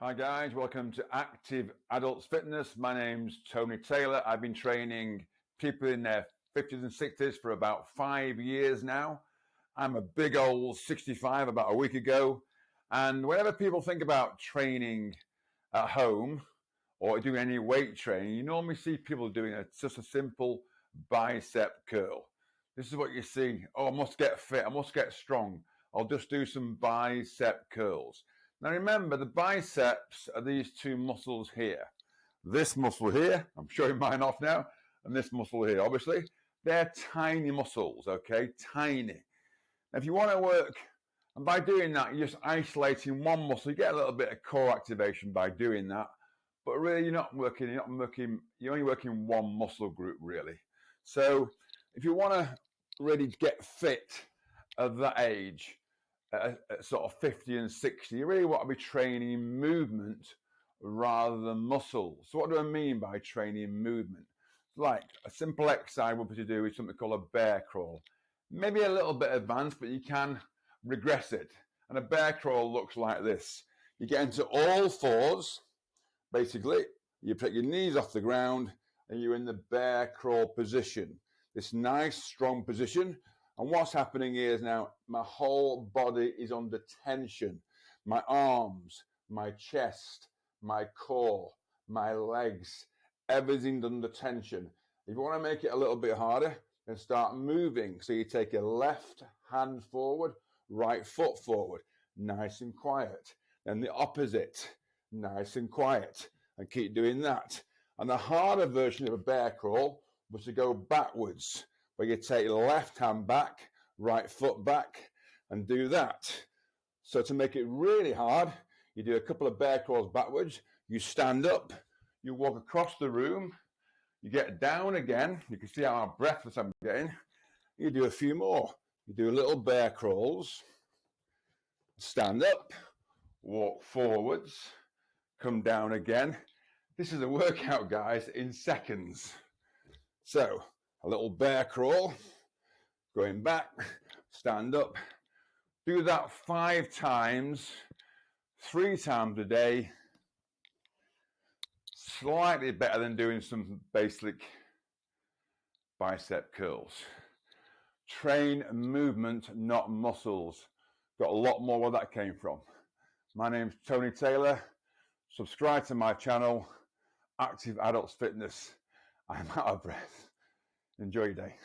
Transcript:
Hi guys, welcome to Active Adults Fitness. My name's Tony Taylor. I've been training people in their 50s and 60s for about 5 years now. I'm a big old 65 about a week ago. And whenever people think about training at home or doing any weight training, you normally see people doing just a simple bicep curl. This is what you see. Oh, I must get fit. I must get strong. I'll just do some bicep curls. Now remember, the biceps are these two muscles here. This muscle here, I'm showing mine off now, and this muscle here, obviously. They're tiny muscles, okay? Tiny. Now if you want to work, and by doing that, you're just isolating one muscle. You get a little bit of core activation by doing that. But really, you're only working one muscle group, really. So if you want to really get fit at that age, at sort of 50 and 60, you really want to be training movement rather than muscle. So what do I mean by training movement? Like a simple exercise would be to do is something called a bear crawl. Maybe a little bit advanced, but you can regress it. And a bear crawl looks like this. You get into all fours, basically. You put your knees off the ground and you're in the bear crawl position. This nice, strong position. And what's happening is now my whole body is under tension. My arms, my chest, my core, my legs, everything's under tension. If you want to make it a little bit harder, then start moving. So you take your left hand forward, right foot forward, nice and quiet. Then the opposite, nice and quiet. And keep doing that. And the harder version of a bear crawl was to go backwards, where you take your left hand back, right foot back, and do that. So to make it really hard, you do a couple of bear crawls backwards, you stand up, you walk across the room, you get down again, you can see how breathless I'm getting, you do a few more. You do little bear crawls, stand up, walk forwards, come down again. This is a workout, guys, in seconds. So, a little bear crawl, going back, stand up. Do that 5 times, 3 times a day. Slightly better than doing some basic bicep curls. Train movement, not muscles. Got a lot more where that came from. My name's Tony Taylor. Subscribe to my channel, Active Adults Fitness. I'm out of breath. Enjoy your day.